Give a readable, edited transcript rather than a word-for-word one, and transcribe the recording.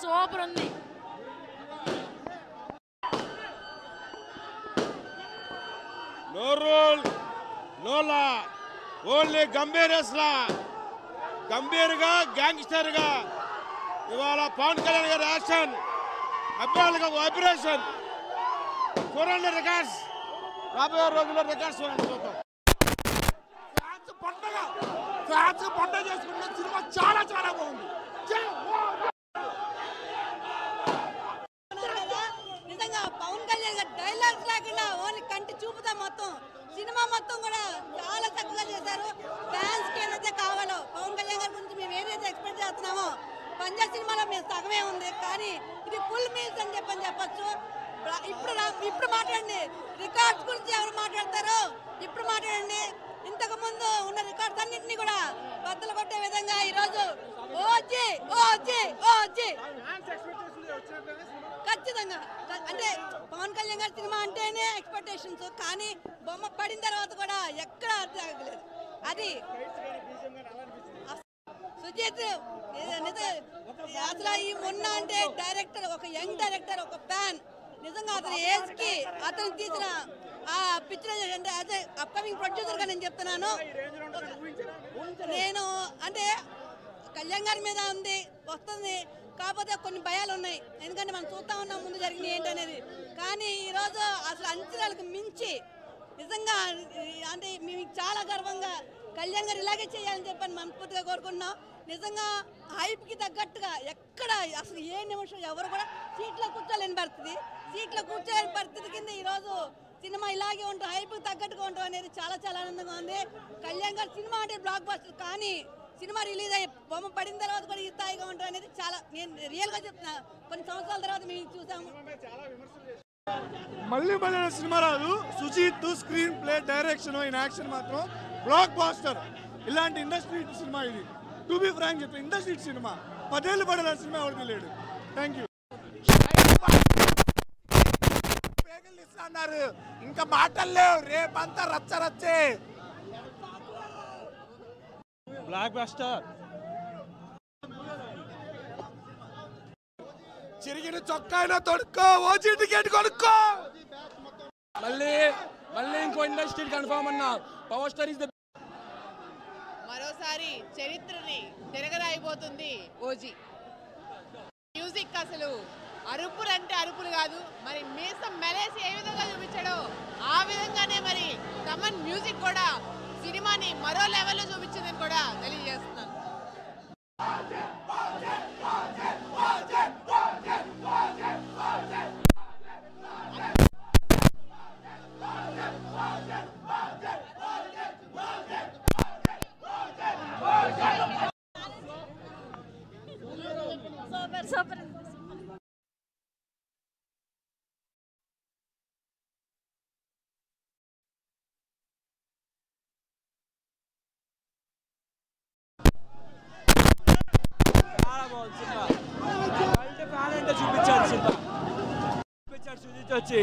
Super ఉంది. No rule no law, only గంభీర్గా గ్యాంగ్స్టర్గా ఇవాళ పవన్ కళ్యాణ్ గారి యాక్షన్, అభిమానులుగా వైబ్రేషన్ చూడండి. రికార్డ్స్ రాబోయే రోజుల్లో రికార్డ్స్ చూద్దాం. పండుగ చేసుకున్న సినిమా చాలా చాలా బాగుంది. నిజంగా పవన్ కళ్యాణ్ గారు డైలాగ్స్ లేకుండా ఓన్లీ కంటి చూపుతా మొత్తం సినిమా మొత్తం కూడా చాలా చక్కగా చేశారు. ఫ్యాన్స్ కి ఏదైతే కావాలో పవన్ కళ్యాణ్ గారి గురించి మేము ఏదైతే ఎక్స్పెక్ట్ చేస్తున్నామో పంజాబ్ సినిమాలో మేము సగమే ఉంది, కానీ ఇది ఫుల్ మీల్స్ అని చెప్పొచ్చు. ఇప్పుడు మాట్లాడండి, రికార్డ్స్ గురించి ఎవరు మాట్లాడతారో ఇప్పుడు మాట్లాడండి. ఇంతకు ముందు ఉన్న రికార్డ్స్ అన్నింటినీ కూడా బద్దలు కొట్టే విధంగా ఈరోజు ఖచ్చితంగా అంటే పవన్ కళ్యాణ్ గారి సినిమా అంటేనే ఎక్స్పెక్టేషన్స్, కానీ బొమ్మ పడిన తర్వాత కూడా ఎక్కడ అర్థం అది సుజిత్ అసలు ఈ మొన్న అంటే డైరెక్టర్, ఒక యంగ్ డైరెక్టర్, ఒక ఫ్యాన్, నిజంగా అతని ఏజ్ కి అతను తీసిన ఆ పిక్చర్ అంటే యాజ్ ఏ అప్కమింగ్ ప్రొడ్యూసర్ గా నేను చెప్తున్నాను. నేను అంటే కళ్యాణ్ గారి మీద ఉంది వస్తుంది, కాకపోతే కొన్ని భయాలు ఉన్నాయి. ఎందుకంటే మనం చూస్తా ఉన్నాం ముందు జరిగింది ఏంటనేది. కానీ ఈరోజు అసలు అంచనాలకు మించి నిజంగా అంటే మేము చాలా గర్వంగా కళ్యాణ్ గారు ఇలాగే చేయాలని చెప్పని మనస్ఫూర్తిగా కోరుకుంటున్నాం. నిజంగా హైప్కి తగ్గట్టుగా ఎక్కడ అసలు ఏ నిమిషం ఎవరు కూడా సీట్లో కూర్చోలేని పరిస్థితి కింద ఈరోజు సినిమా ఇలాగే ఉంటాం, హైప్కి తగ్గట్టుగా ఉంటాం అనేది చాలా చాలా ఆనందంగా ఉంది. కళ్యాణ్ గారు సినిమా అంటే బ్లాక్ బస్టర్, కానీ సినిమా రిలీజ్ అయ్యి బొమ్మ పడిన తర్వాత కూడా ఈ స్థాయిగా ఉంటాం అనేది చాలా, నేను రియల్గా చెప్తున్నా, కొన్ని సంవత్సరాల తర్వాత మేము చూసాము. మళ్ళీ సినిమా రాదు. Sujith screenplay, direction, in action మాత్రం బ్లాక్ బాస్టర్. ఇలాంటి ఇండస్ట్రీ సినిమా ఇది. టు బి ఫ్రాంక్ చెప్తే ఇండస్ట్రీ సినిమా 10 ఏళ్ళు పడేలా సినిమా ఎవరికి లేడు. Thank you. అన్నారు ఇంకా మాటలు లేవు, రేపంతా రచ్చే. Block buster. చిరిగిన చొక్కా తొడుక్కో, ఓజీ టికెట్ కొనుక్కో. మళ్ళీ ఇంకో ఇండస్ట్రీ కన్ఫర్మ్ అన్నా. పవర్ స్టార్ ఇస్ ద మరోసారి చరిత్రని తిరగరాయిపోతుంది ఓజీ. మ్యూజిక్ అసలు అరుపులు అంటే అరుపులు కాదు, మరి మీసం మెలేసి ఏ విధంగా చూపించాడో ఆ విధంగానే మరి తమన్ మ్యూజిక్ కూడా సినిమాని మరో లెవెల్లో చూపించిందని కూడా తెలియజేస్తున్నాను. సూపర్. చూపించాడు సుజిత్ వచ్చి.